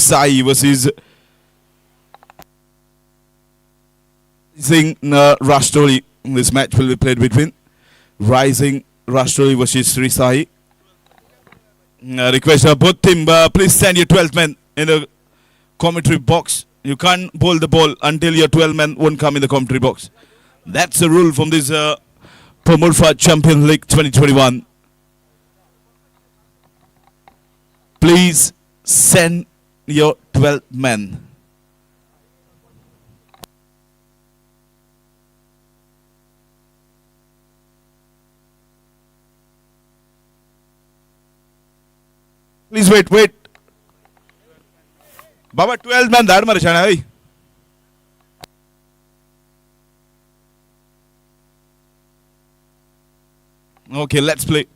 Sai versus Rising Rashtoli. This match will be played between Rising Rashtoli versus Sri Sai. Request both team, please send your 12 men in the commentary box. You can't bowl the ball until your 12 men won't come in the commentary box. That's the rule from this Pramurfa Champion League 2021. Please send your 12 men. Please wait. Baba 12 men dad marishana. Okay, let's play.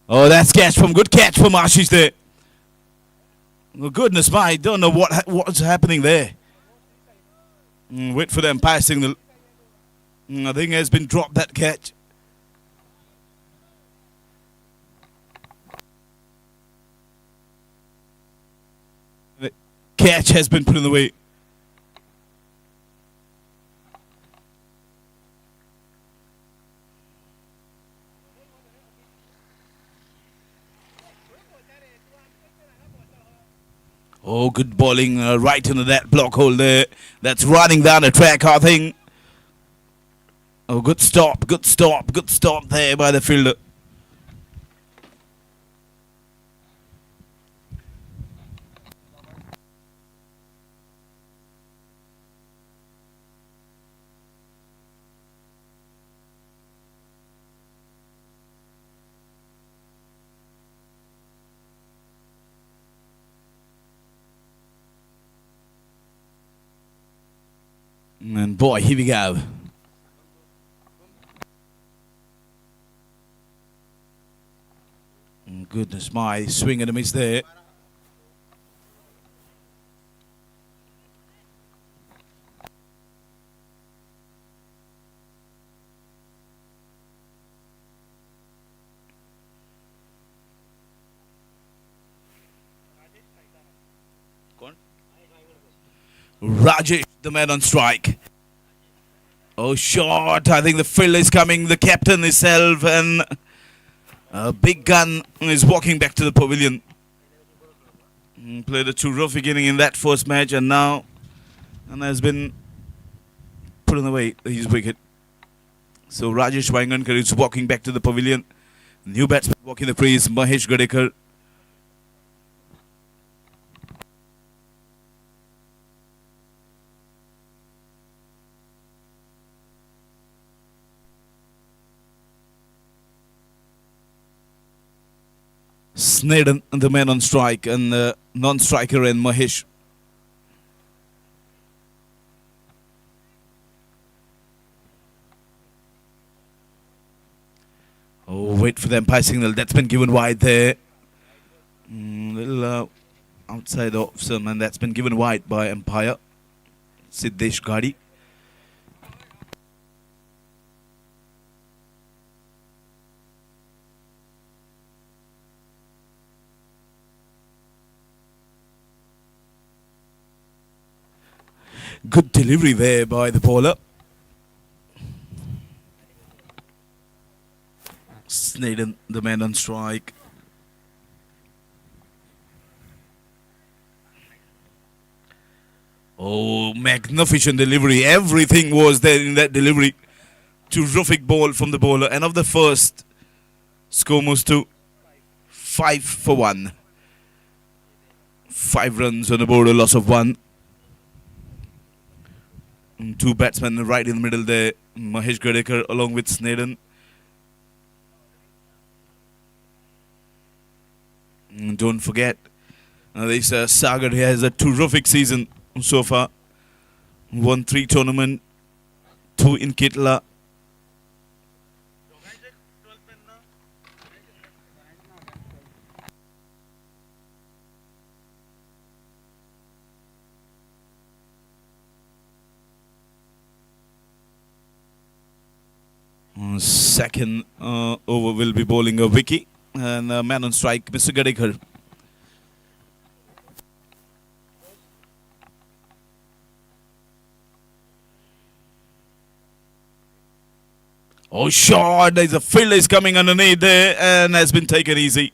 Oh, that's catch from good catch from Ashish there. Oh, goodness my, I don't know what's happening there. Wait for them passing the. I think has been dropped that catch. The catch has been put in the way. Oh, good bowling right into that block hole there. That's running down the track, I think. Oh, good stop there by the fielder. And boy, here we go. Goodness my, swing and a miss there. Rajesh, the man on strike. Oh, shot. I think the fielder is coming. The captain himself and Big Gun is walking back to the pavilion. Played a terrific inning in that first match and now has been put on the way. His wicket. So Rajesh Wangankar is walking back to the pavilion. New batsman walking the crease. Mahesh Gadekar. Snaden, the man on strike, and the non-striker and Mahesh. Oh, wait for the umpire signal. That's been given wide there. Little outside of some, and that's been given wide by umpire Siddesh Gadi. Good delivery there by the bowler. Snaden, the man on strike. Oh, magnificent delivery. Everything was there in that delivery. Terrific ball from the bowler. And of the first, score moves to 5 for 1. 5 runs on the board, a loss of 1. Two batsmen right in the middle there. Mahesh Gadekar along with Snaden. Don't forget, this Sagar here has a terrific season so far. Won 3 tournaments, 2 in Kitla. Second over will be bowling a Vicky. And man on strike, Mr. Gadekar. Oh, shot. There's a fielder is coming underneath there and has been taken easy.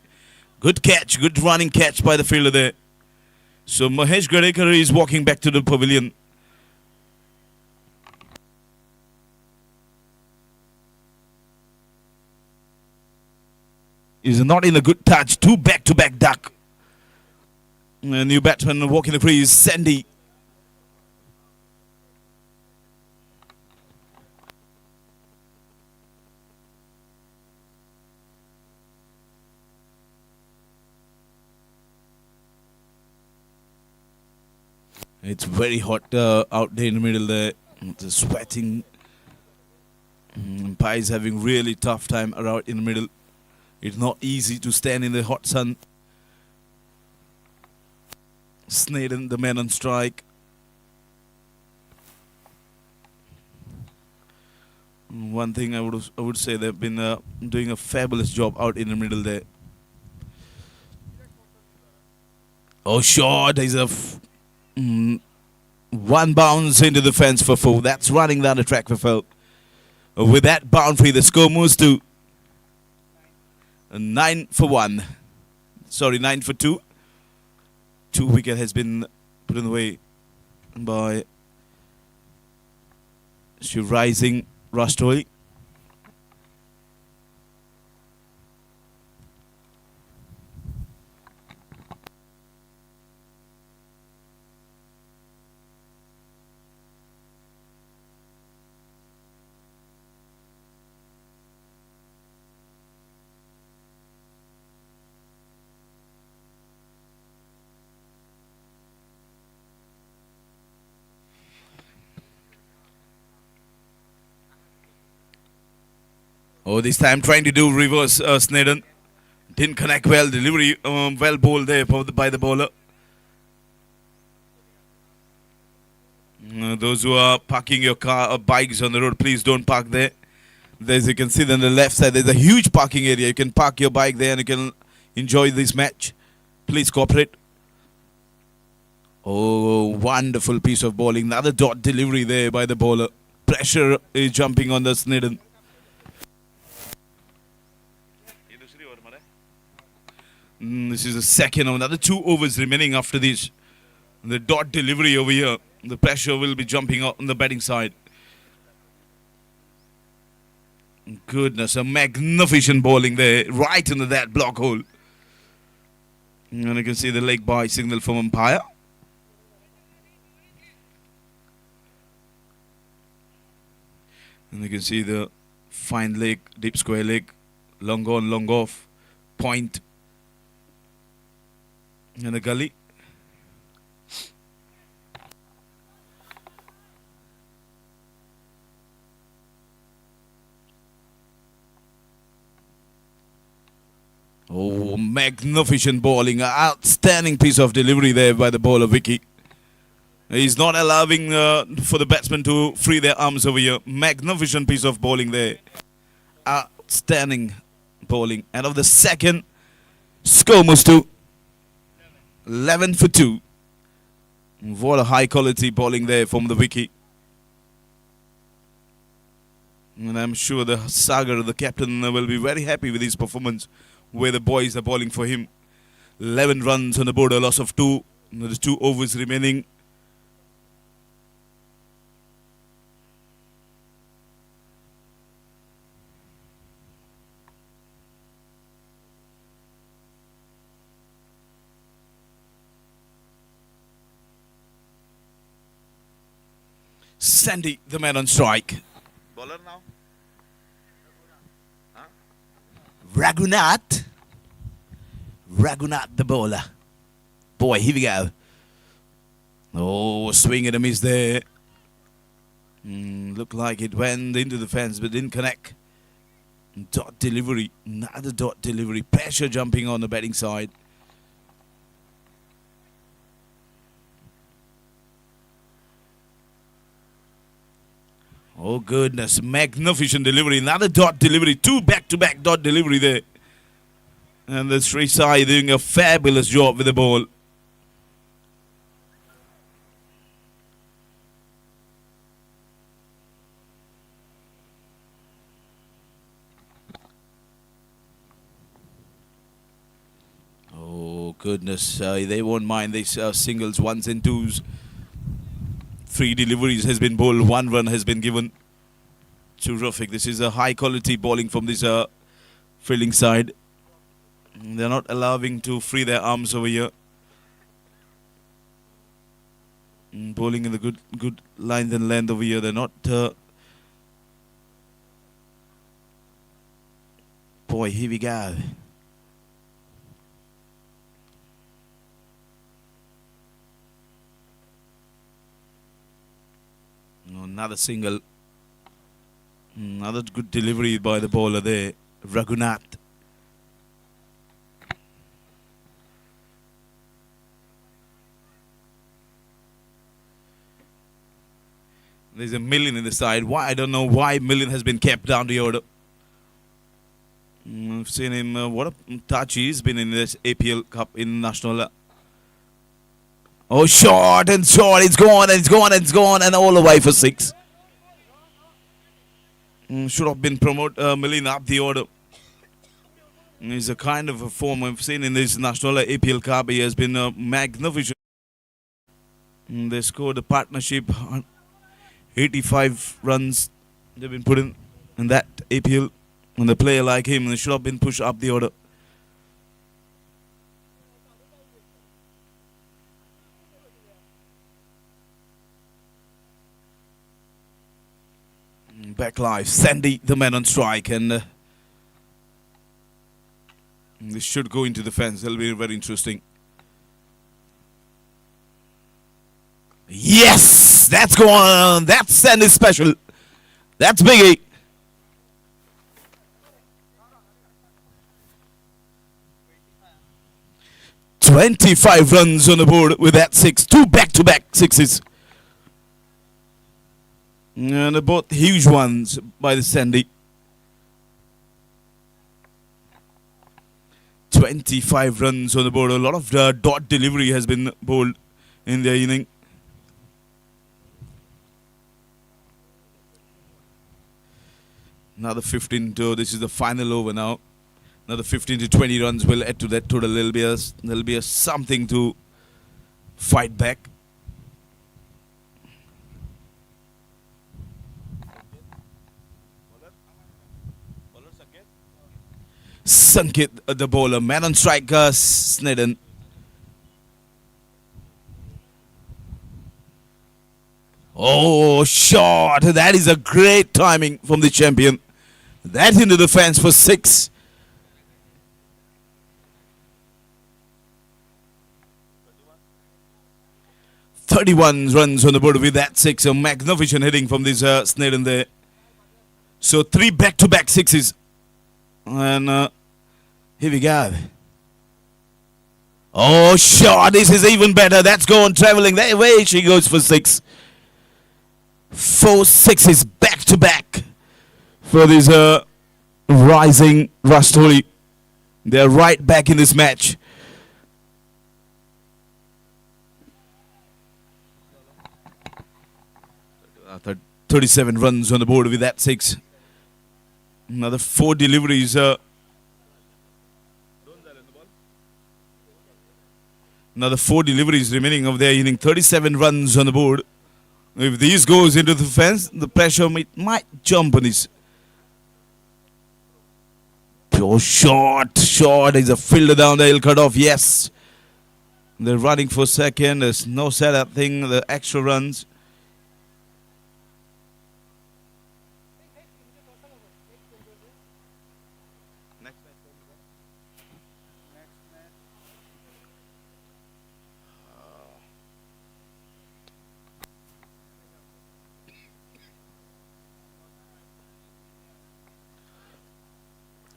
Good catch. Good running catch by the fielder there. So Mahesh Gadekar is walking back to the pavilion. He's not in a good touch. Two back-to-back duck. A new batsman walking the crease, Sandy. It's very hot out there in the middle there. It's sweating. Pai is having really tough time around in the middle. It's not easy to stand in the hot sun. Snaden, the man on strike. One thing I would say, they've been doing a fabulous job out in the middle there. Oh, short. There's a one bounce into the fence for 4. That's running down the track for 4. With that boundary, the score moves to 9 for 1. Sorry, 9 for 2. 2 wicket has been put in the way by Shiv Rising Rastoy. Oh, this time trying to do reverse Snaden. Didn't connect well. Delivery well bowled there by the bowler. Those who are parking your car or bikes on the road, please don't park there. As you can see on the left side, there's a huge parking area. You can park your bike there and you can enjoy this match. Please cooperate. Oh, wonderful piece of bowling. Another dot delivery there by the bowler. Pressure is jumping on the Snaden. This is the second of another 2 overs remaining after this. The dot delivery over here. The pressure will be jumping out on the batting side. Goodness, a magnificent bowling there. Right into that block hole. And you can see the leg by signal from umpire. And you can see the fine leg, deep square leg. Long on, long off. Point. And the gully. Oh, magnificent bowling. Outstanding piece of delivery there by the bowler, Vicky. He's not allowing for the batsmen to free their arms over here. Magnificent piece of bowling there. Outstanding bowling. And of the second, score moves to 11 for 2. What a high quality bowling there from the Vicky. And I'm sure the Sagar, the captain, will be very happy with his performance where the boys are bowling for him. 11 runs on the board, a loss of 2. There's 2 overs remaining. Sandy, the man on strike. Bowler now. Raghunath. Raghunath, the bowler. Boy, here we go. Oh, swing and a miss there. Looked like it went into the fence but didn't connect. Dot delivery. Another dot delivery. Pressure jumping on the batting side. Oh goodness, magnificent delivery. Another dot delivery. 2 back-to-back dot delivery there. And the Sri Sai doing a fabulous job with the ball. Oh goodness, they won't mind these singles, ones and twos. 3 deliveries has been bowled, 1 run has been given. Terrific. This is a high quality bowling from this fielding side. They're not allowing to free their arms over here. Bowling in the good length and length over here. They're not. Boy, here we go. Another single. Another good delivery by the bowler there, Raghunath. There's a Million in the side. Why? I don't know why Million has been kept down the order. I've seen him. What a touch he's been in this APL Cup in National. Oh, short and short. It's gone and it's gone and it's gone and all the way for 6. Should have been promoted Million up the order. He's a kind of a form I've seen in this National APL Cup. He has been magnificent. They scored a partnership. 85 runs they've been put in that APL. And a player like him, they should have been pushed up the order. Back live, Sandy, the man on strike, and this should go into the fence. That'll be very interesting. Yes, that's going on. That's Sandy special. That's biggie. "25 runs on the board with that 6. 2 back-to-back 6s. And they're both huge ones by the Sandy. 25 runs on the board. A lot of dot delivery has been bowled in the inning. Another 15 to, this is the final over now. Another 15 to 20 runs will add to that total. There'll be a something to fight back. Sankit, the bowler, man on strike, Snedden. Oh, shot. That is a great timing from the champion. That into the fence for 6. "31 runs on the board with that 6. A magnificent hitting from this Snedden there. So 3 back-to-back 6s. And here we go. Oh, shot. This is even better. That's going traveling that way. She goes for 6. 4 6s back-to-back for this rising Rastoli. They're right back in this match. After 37 runs on the board with that 6. Another 4 deliveries. Another 4 deliveries remaining of their inning. 37 runs on the board. If these goes into the fence, the pressure might jump on this. Oh, short. There's a fielder down there. He'll cut off. Yes. They're running for second. There's no setup thing. The extra runs.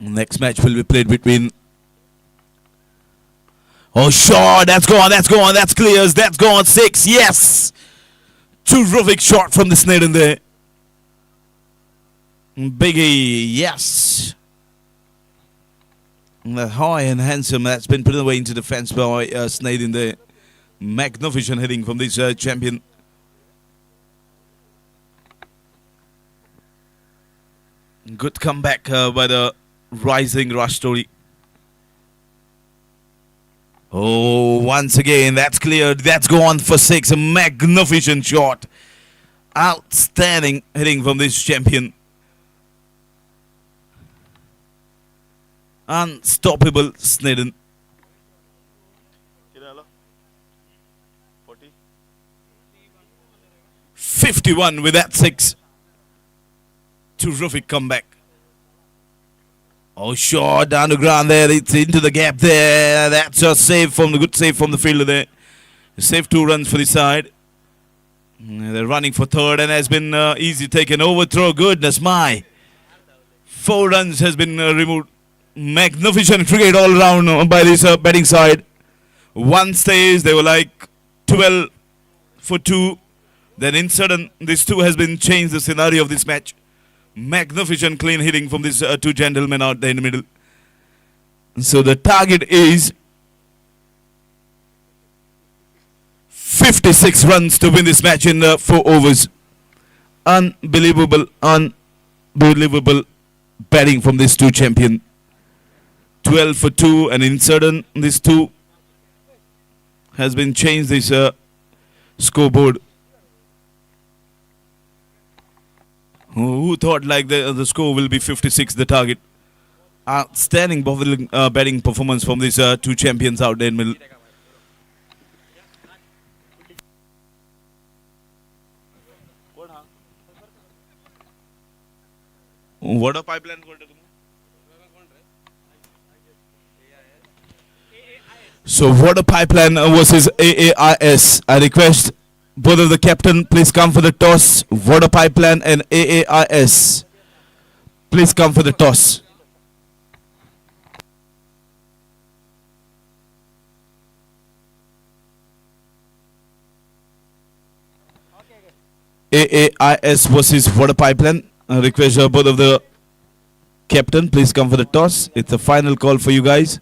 Next match will be played between. Oh, sure. That's gone. That's clears. That's gone. 6. Yes. Terrific shot from the Snedden there. Biggie, yes. That high and handsome, that's been put away into the fence by Sneyd in the magnificent hitting from this champion. Good comeback by the rising Rastory. Oh, once again, that's cleared. That's gone for 6. A magnificent shot. Outstanding hitting from this champion. Unstoppable Snedden. 51 with that 6. Terrific comeback. Oh, shot down the ground there. It's into the gap there. That's a save from the good save from the fielder there. Save 2 runs for the side. They're running for third and has been easy taken. Overthrow. Goodness my. 4 runs has been removed. Magnificent cricket all around by this batting side. 1 stays. They were like 12 for 2. Then in sudden, this 2 has been changed the scenario of this match. Magnificent clean hitting from these 2 gentlemen out there in the middle. So the target is 56 runs to win this match in 4 overs. Unbelievable batting from these 2 champions. 12 for 2 and in sudden this 2 has been changed this scoreboard. Who thought like the score will be 56 the target. Outstanding batting performance from these 2 champions out there in the middle. Water pipeline. So water pipeline versus AAIS. I request both of the captain, please come for the toss. Water pipeline and AAIS. Please come for the toss. AAIS versus water pipeline. I request both of the captain, please come for the toss. It's a final call for you guys.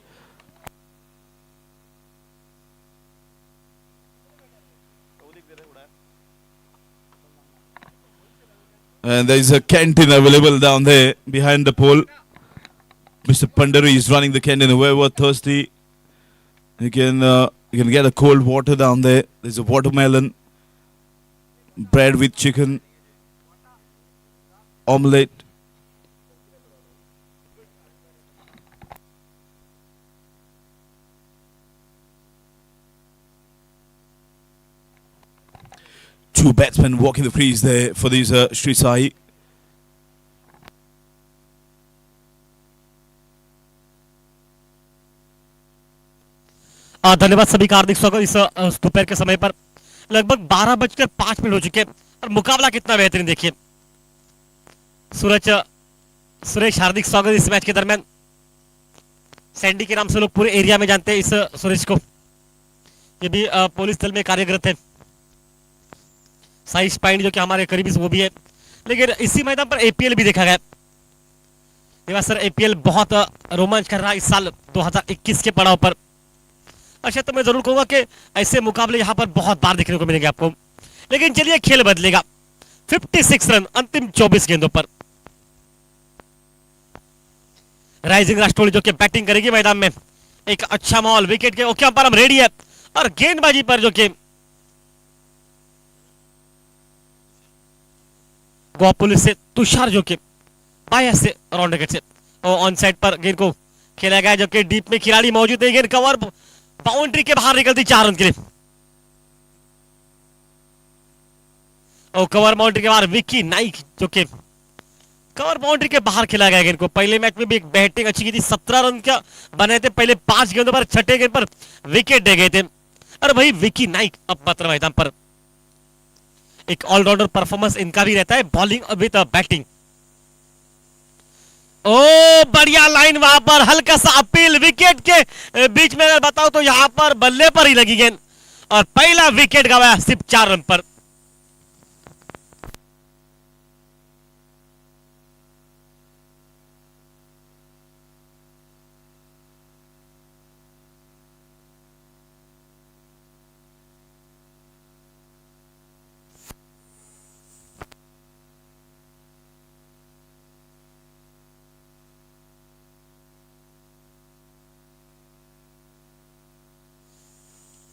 And there is a canteen available down there behind the pole. Mr. Pandari is running the canteen. Whoever thirsty, you can get a cold water down there. There's a watermelon, bread with chicken, omelette. Two batsmen walking the crease there for these Sri Sai. धन्यवाद सभी का हार्दिक स्वागत इस दोपहर के समय पर लगभग 12:05 हो चुके हैं और मुकाबला कितना बेहतरीन देखिए। सुरेश हार्दिक स्वागत इस मैच के दरमियान। सैंडी के नाम से लोग पूरे एरिया में जानते हैं इस सुरेश को। ये भी पुलिस दल में कार्यरत है। साइज पॉइंट जो कि हमारे करीबी वो भी है, लेकिन इसी मैदान पर एपीएल भी देखा गया। सर एपीएल बहुत रोमांच कर रहा है इस साल 2021 के पड़ाव पर। अच्छा, तो मैं जरूर कहूंगा कि ऐसे मुकाबले यहां पर बहुत बार देखने को मिलेंगे आपको। लेकिन चलिए खेल बदलेगा। 56 रन अंतिम 24 गेंदों पर। राइजिंग राष्ट्रवादी जो कि बैटिंग करेगी मैदान में। एक अच्छा माहौल विकेट के ओके अंपायर हम रेडी है और गेंदबाजी पर जो कि गोवा पुलिस से तुषार जो कि बाया से राउंड विकेट से ऑन साइड पर गेंद को खेला गया, जबकि डीप में खिलाड़ी मौजूद है। गेंद कवर बाउंड्री के बाहर निकलती 4 रन के लिए। और कवर बाउंड्री के बाहर विक्की नाइक जो कि कवर बाउंड्री के बाहर खेला गया गेंद को। पहले मैच में भी एक बैटिंग अच्छी की थी, 17 रन का बनाए थे पहले 5 गेंदों पर। छठे गेंद पर विकेट दे गए थे। और भाई विक्की नाइक अब पत्र मैदान पर। एक ऑलराउंडर परफॉर्मेंस इनका भी रहता है, बॉलिंग विद बैटिंग। ओ बढ़िया लाइन वहां पर, हल्का सा अपील विकेट के बीच में अगर बताओ तो यहां पर बल्ले पर ही लगी गेंद और पहला विकेट गवाया सिर्फ 4 रन पर।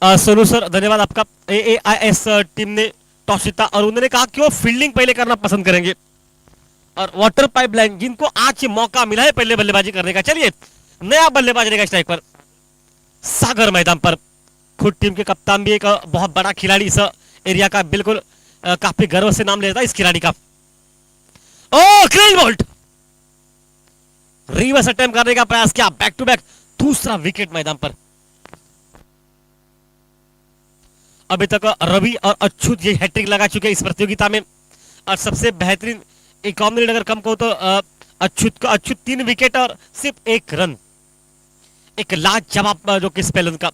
सोनू सर धन्यवाद आपका। AAIS टीम ने टॉस जीता और उन्होंने कहा कि वो फील्डिंग पहले करना पसंद करेंगे और वाटर पाइपलाइन जिनको आज ये मौका मिला है पहले बल्लेबाजी करने का। चलिए नया बल्लेबाज रहेगा स्ट्राइक पर सागर मैदान पर। खुद टीम के कप्तान भी एक बहुत बड़ा खिलाड़ी इस एरिया का, बिल्कुल काफी गर्व से नाम लेता है इस खिलाड़ी का। ओ क्लीन बोल्ट, रिवर्स अटेम्प्ट करने का प्रयास किया, बैक टू बैक दूसरा विकेट मैदान पर। अभी तक रवि और अच्युत ये हैट्रिक लगा चुके हैं इस प्रतियोगिता में और सबसे बेहतरीन एक कॉम्बिनेशन अगर कम कहो तो अच्युत 3 विकेट और सिर्फ 1 रन, एक लाजवाब जो कि स्पेलन का।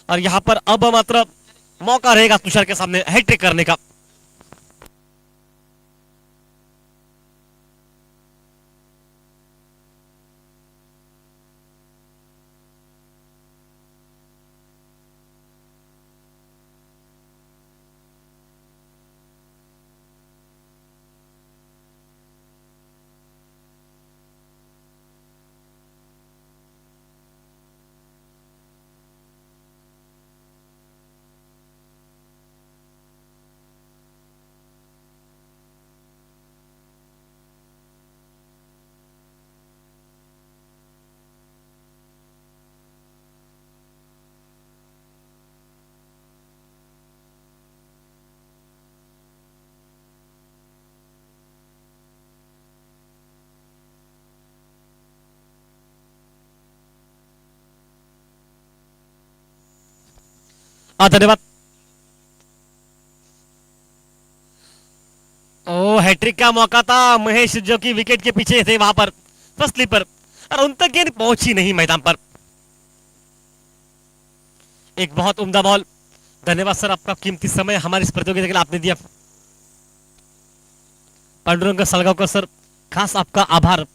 और यहां पर अब मात्र मौका रहेगा तुषार के सामने हैट्रिक करने का। धन्यवाद। ओ हैट्रिक का मौका था, महेश जो कि विकेट के पीछे थे वहां पर फर्स्ट स्लीपर और उन तक गेंद पहुंची नहीं मैदान पर। एक बहुत उम्दा बॉल। धन्यवाद सर, आपका कीमती समय हमारी इस प्रतियोगिता के लिए आपने दिया। पांडुरंग सलगावकर सर, खास आपका आभार।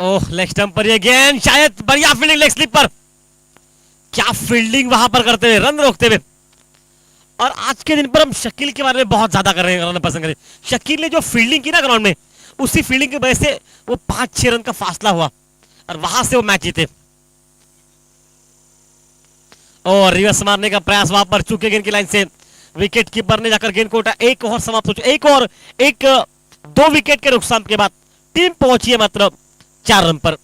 ओह लेग स्टंप पर ये गेंद, शायद बढ़िया फील्डिंग लेग स्लिप पर। क्या फील्डिंग वहां पर करते हुए, रन रोकते हुए। और आज के दिन पर हम शकील के बारे में बहुत ज्यादा कर रहे हैं, पसंद करें। शकील ने जो फील्डिंग की ना ग्राउंड में, उसी फील्डिंग की वजह से वो 5-6 रन का फासला हुआ और वहां से वो मैच जीते। और रिवर्स मारने का प्रयास वहां पर चूके गेंद की लाइन से विकेट कीपर ने जाकर गेंद को उठा। एक ओवर समाप्त हो चुका, एक 2 विकेट के नुकसान के बाद टीम पहुंची है मात्र 4 रन पर।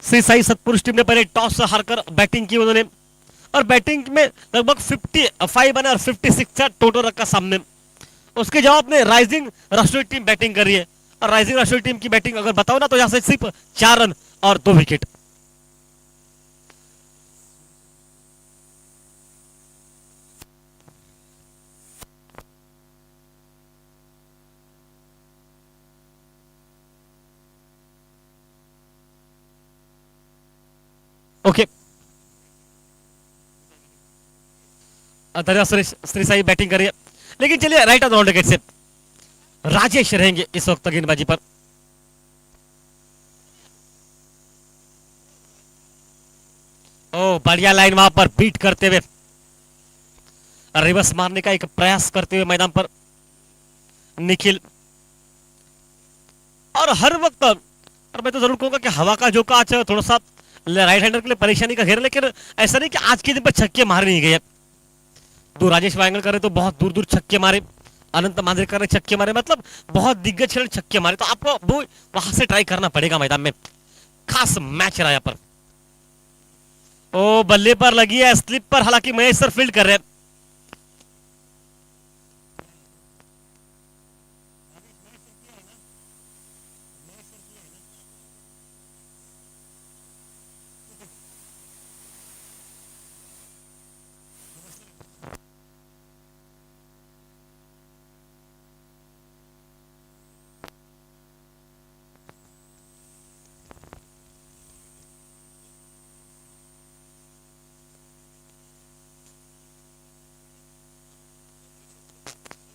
श्री साई सतपुरुष टीम ने पहले टॉस हारकर बैटिंग की उन्होंने और बैटिंग में लगभग 55 बने और 56 था टोटल रखा सामने। उसके जवाब में राइजिंग राष्ट्रीय टीम बैटिंग कर रही है और राइजिंग राष्ट्रीय टीम की बैटिंग अगर बताओ ना तो यहां से सिर्फ 4 रन और 2 विकेट। ओके धन्यवाद श्री साई बैटिंग करिए। लेकिन चलिए राइट ऑन विकेट से राजेश रहेंगे इस वक्त गेंदबाजी पर। ओ बढ़िया लाइन वहां पर बीट करते हुए रिवर्स मारने का एक प्रयास करते हुए मैदान पर निखिल। और हर वक्त, और मैं तो जरूर कहूंगा कि हवा का झोंका आज थोड़ा सा राइट हैंडर के लिए परेशानी का घेरा, लेकिन ऐसा नहीं कि आज के दिन पर छक्के मारे नहीं गए। दो राजेश वांगल करे तो बहुत दूर दूर छक्के मारे, अनंत मांजरेकर ने छक्के मारे, मतलब बहुत दिग्गज खिलाड़ी छक्के मारे। तो आपको वो वहां से ट्राई करना पड़ेगा मैदान में। खास मैच रहा यहाँ पर। ओ बल्ले पर लगी है स्लिप पर, हालांकि महेश सर फील्ड कर रहे हैं।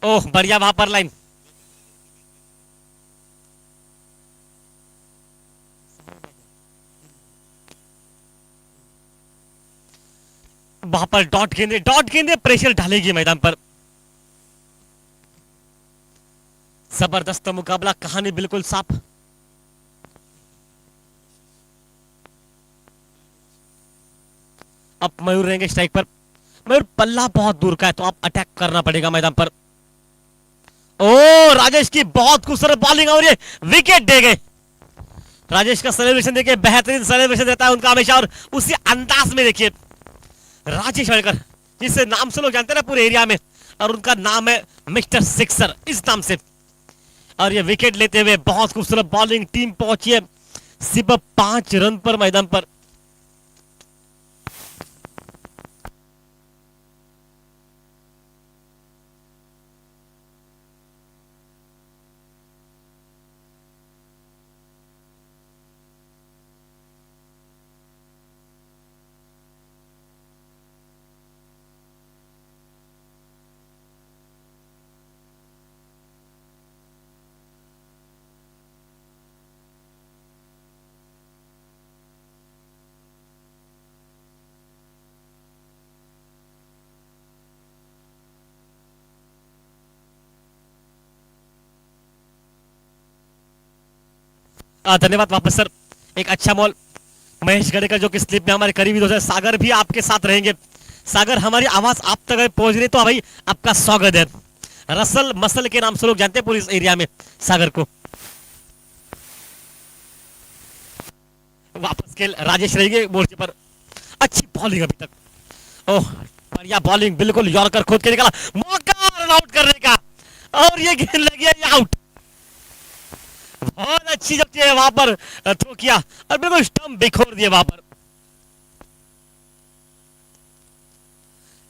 ओह बढ़िया वहां पर लाइन। वहां पर डॉट गेंदे प्रेशर ढालेगी मैदान पर। जबरदस्त मुकाबला, कहानी बिल्कुल साफ। अब मयूर रहेंगे स्ट्राइक पर। मयूर पल्ला बहुत दूर का है तो अब अटैक करना पड़ेगा मैदान पर। ओ राजेश की बहुत खूबसूरत बॉलिंग और ये विकेट दे गए। राजेश का सेलिब्रेशन देखिए, बेहतरीन सेलिब्रेशन देता है उनका हमेशा, और उसी अंदाज में देखिए राजेश वाडेकर, जिससे नाम से लोग जानते हैं ना पूरे एरिया में, और उनका नाम है मिस्टर सिक्सर इस नाम से। और ये विकेट लेते हुए बहुत खूबसूरत बॉलिंग, टीम पहुंची है सिर्फ 5 रन पर मैदान पर। धन्यवाद वापस सर, एक अच्छा बॉल। महेश गडेकर जो कि स्लिप में हमारे करीबी दोस्त है। सागर भी आपके साथ रहेंगे। सागर, हमारी आवाज आप तक पहुंच रही तो भाई आपका स्वागत है। रसल मसल के नाम से लोग जानते हैं पूरे इस एरिया में सागर को। वापस खेल, राजेश रहेंगे मोर्चे पर। अच्छी बॉलिंग अभी तक। ओह बढ़िया बॉलिंग, बिल्कुल यॉर्कर खोद के निकाला, मौका रन आउट करने का, और ये गेंद लगी है आउट। बहुत अच्छी जब वहां पर थ्रो किया और बिल्कुल स्टंप बिखोर दिया वहां पर।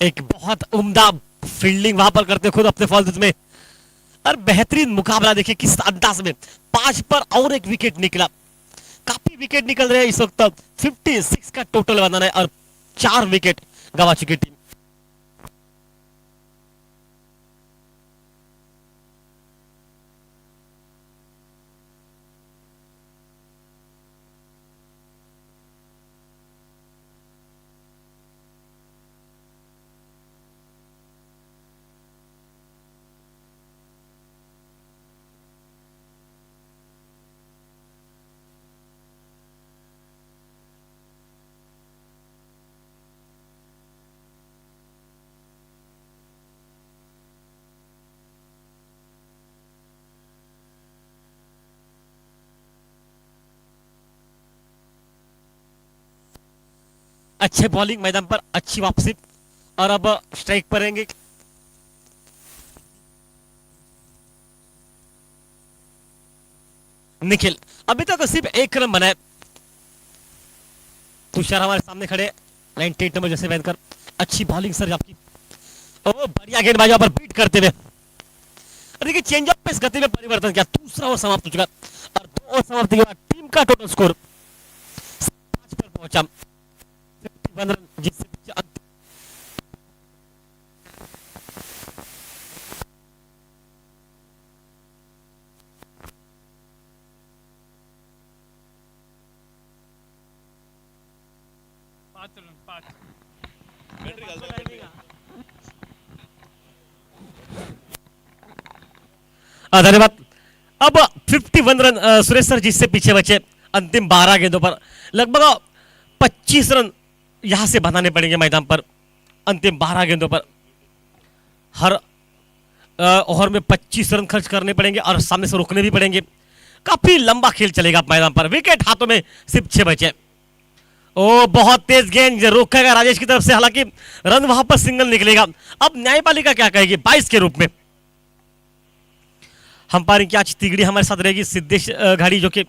एक बहुत उम्दा फील्डिंग वहां पर करते खुद अपने फॉल्स में, और बेहतरीन मुकाबला देखिए किस अंदाज में। 5 पर और एक विकेट निकला। काफी विकेट निकल रहे हैं इस वक्त। 56 का टोटल बनाना है और 4 विकेट गंवा चुकी टीम। अच्छे बॉलिंग मैदान पर, अच्छी वापसी, और अब स्ट्राइक पर रहेंगे। निखिल, अभी तक सिर्फ 1 रन बनाए। तुषार हमारे सामने खड़े, 98 नंबर जैसे पहनकर। अच्छी बॉलिंग सर आपकी। ओ बढ़िया गेंदबाजी पर बीट करते हुए। देखिए चेंज ऑफ पेस गति में परिवर्तन किया। दूसरा ओवर समाप्त हो चुका, और 2 ओवर समाप्ति के बाद टीम का टोटल स्कोर 5 पर पहुंचा। 51 रन, जिससे धन्यवाद। अब 51 रन सुरेश सर जिससे पीछे बचे अंतिम 12 गेंदों पर। लगभग 25 रन यहां से बनाने पड़ेंगे मैदान पर अंतिम 12 गेंदों पर। हर ओवर में 25 रन खर्च करने पड़ेंगे और सामने से रोकने भी पड़ेंगे। काफी लंबा खेल चलेगा मैदान पर। विकेट हाथों में सिर्फ 6 बचे। ओ बहुत तेज गेंद रोकेगा राजेश की तरफ से, हालांकि रन वहां पर सिंगल निकलेगा। अब न्यायपालिका क्या कहेगी 22 के रूप में। अंपायरिंग की आज तिगड़ी हमारे साथ रहेगी। सिद्धेश घाड़ी जो कि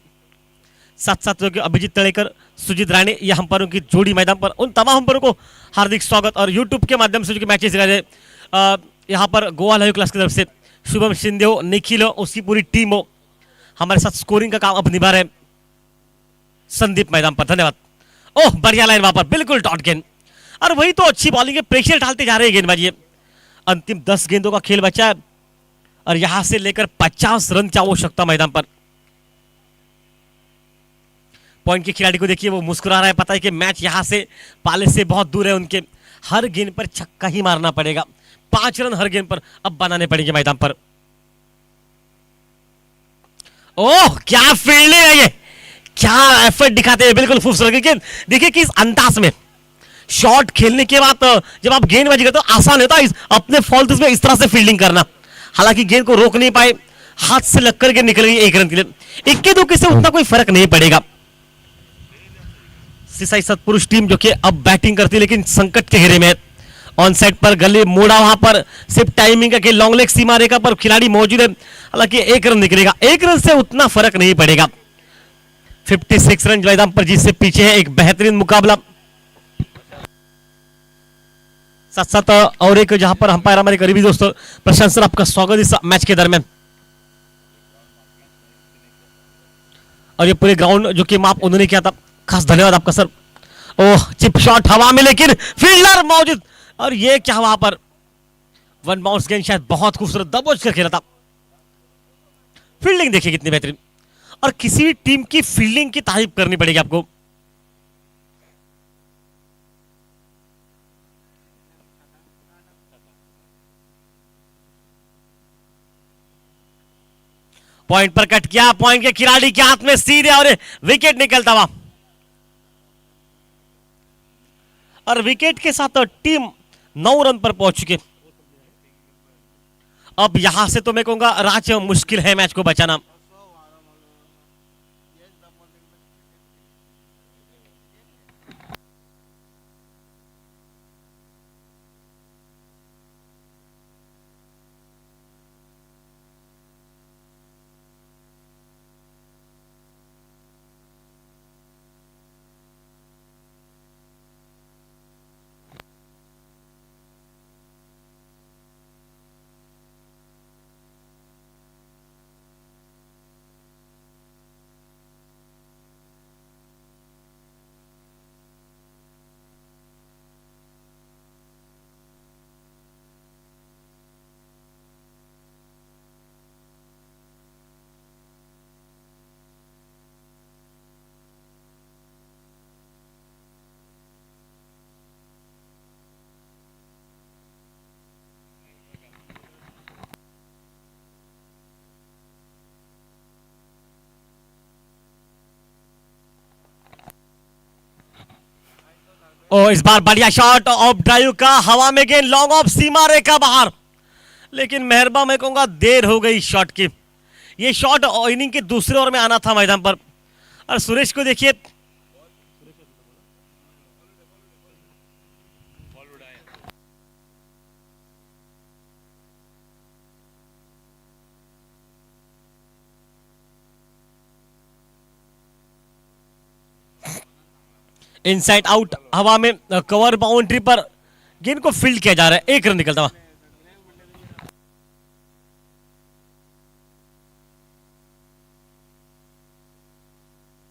साथ जो कि अभिजीत तड़ेकर, सुजीत राणे, ये अंपायरों की जोड़ी मैदान पर। उन तमाम अंपायरों को हार्दिक स्वागत। और यूट्यूब के माध्यम से जो कि मैचेस दिखाए जाए, यहाँ पर गोवा लाइव क्लास की तरफ से शुभम शिंदे हो, निखिल हो, उसकी पूरी टीम हो, हमारे साथ स्कोरिंग का काम अब निभा रहे संदीप मैदान पर। धन्यवाद। ओह बढ़िया लाइन वहां पर, बिल्कुल डॉट गेंद, और वही तो अच्छी बॉलिंग है। प्रेशर डालते जा रहे हैं गेंदबाजी। अंतिम 10 गेंदों का खेल बचा है और यहां से लेकर 50 रन की आवश्यकता मैदान पर। पॉइंट के खिलाड़ी को देखिए, वो मुस्कुरा रहा है। पता है कि मैच यहां से पाले से बहुत दूर है उनके। हर गेंद पर छक्का ही मारना पड़ेगा। 5 रन हर गेंद पर अब बनाने पड़ेंगे मैदान पर। ओह क्या फील्डिंग है ये, क्या एफर्ट दिखाते हैं, बिल्कुल खूबसूरत गेंद। देखिए किस अंदाज में शॉट खेलने के बाद जब आप गेंद बज गए तो आसान होता है अपने फॉल्ट में इस तरह से फील्डिंग करना। हालांकि गेंद को रोक नहीं पाए, हाथ से लग करके निकल गई 1 रन के लिए। 21 से उतना कोई फर्क नहीं पड़ेगा। सिसाई सतपुरुष टीम जो कि अब बैटिंग करती है लेकिन संकट के घेरे में। ऑन साइड पर गले मोड़ा, वहां पर सिर्फ टाइमिंग का लॉन्ग लेग सीमा रेखा पर खिलाड़ी मौजूद है। हालांकि 1 रन निकलेगा, 1 रन से उतना फर्क नहीं पड़ेगा। 56 रन मैदान पर जिससे पीछे है एक बेहतरीन मुकाबला। साथ साथ और एक जहां पर अंपायर हमारे करीबी दोस्त प्रशांत सर, आपका स्वागत इस मैच के दरमियान। और ये पूरे ग्राउंड जो कि माप उन्होंने किया था, खास धन्यवाद आपका सर। ओह, चिप शॉट हवा में लेकिन फील्डर मौजूद। और ये क्या वहां पर वन बाउंस गेंद शायद बहुत खूबसूरत दबोच कर खेला था। फील्डिंग देखिए कितनी बेहतरीन। और किसी भी टीम की फील्डिंग की तारीफ करनी पड़ेगी आपको। पॉइंट पर कट किया, पॉइंट के खिलाड़ी के हाथ में सीधे और विकेट निकलता हुआ। और विकेट के साथ टीम 9 रन पर पहुंच चुके। अब यहां से तो मैं कहूंगा राज मुश्किल है मैच को बचाना। और इस बार बढ़िया शॉट ऑफ ड्राइव का, हवा में गेंद लॉन्ग ऑफ सीमा रेखा बाहर। लेकिन मेहरबा मैं कहूंगा देर हो गई शॉट की। ये शॉट इनिंग के दूसरे ओवर में आना था मैदान पर। और सुरेश को देखिए, इनसाइड आउट हवा में कवर बाउंड्री पर गेंद को फील्ड किया जा रहा है। 1 रन निकलता हुआ।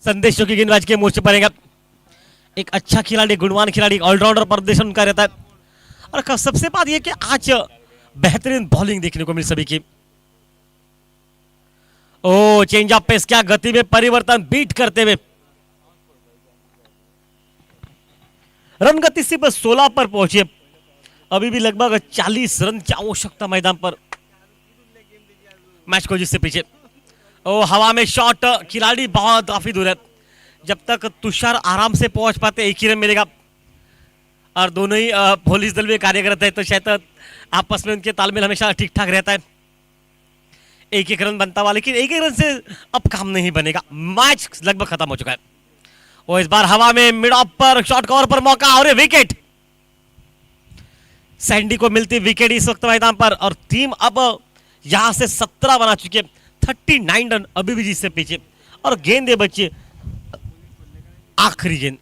संदेश जो कि गेंदबाज के मोर्चे पर रहेगा। एक अच्छा खिलाड़ी, गुणवान खिलाड़ी, ऑलराउंडर प्रदर्शन उनका रहता है। और सबसे बात यह कि आज बेहतरीन बॉलिंग देखने को मिली सभी की। ओ, चेंज ऑफ पेस, क्या गति में परिवर्तन, बीट करते हुए रन गति सिर्फ 16 पर पहुंचे। अभी भी लगभग 40 रन की आवश्यकता मैदान पर मैच को जिससे पीछे। ओ, हवा में शॉट, खिलाड़ी बहुत काफी दूर है। जब तक तुषार आराम से पहुंच पाते 1 ही रन मिलेगा। और दोनों ही पुलिस दल में कार्यरत है तो शायद आपस में उनके तालमेल हमेशा ठीक ठाक रहता है। 1-1 रन बनता हुआ, लेकिन 1-1 रन से अब काम नहीं बनेगा। मैच लगभग खत्म हो चुका है। और इस बार हवा में मिड ऑफ पर शॉर्ट कवर पर मौका और विकेट। सैंडी को मिलती विकेट इस वक्त मैदान पर। और टीम अब यहां से 17 बना चुकी है। 39 रन अभी भी जिससे पीछे। और गेंदे बच्चे आखिरी गेंद।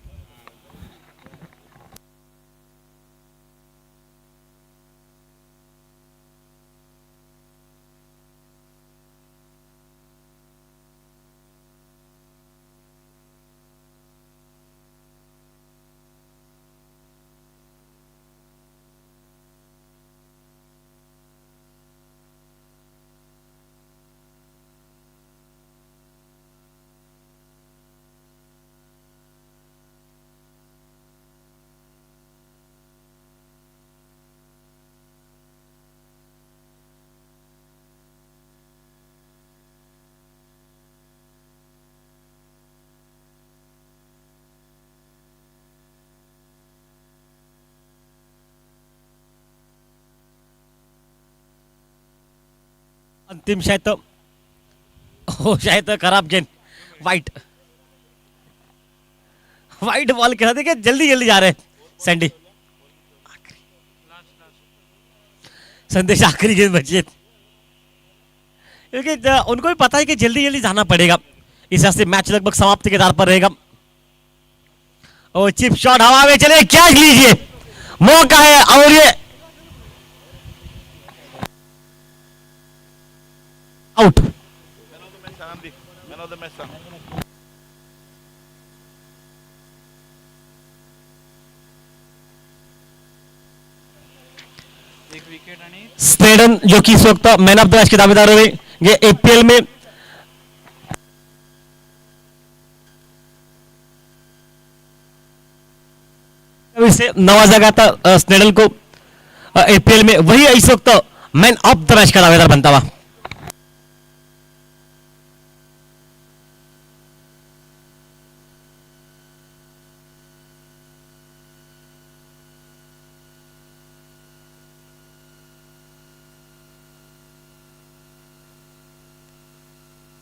अंतिम शायद हो शायद खराब गेंद वाइट वाइट बॉल खेला देखिए जल्दी जल्दी जा रहे हैं सैंडी संदेश आखिरी गेंद बची है क्योंकि उनको भी पता है कि जल्दी जल्दी जाना पड़ेगा इस हिसाब से मैच लगभग समाप्ति के आधार पर रहेगा और चिप शॉट हवा में चले कैच लीजिए मौका है और ये आउट स्नेडन जो कि इस वक्त मैन ऑफ द मैच के दावेदार हुए ये एपीएल में से नवाजा गया था स्नेडन को एपीएल में वही इस वक्त मैन ऑफ द मैच का दावेदार बनता हुआ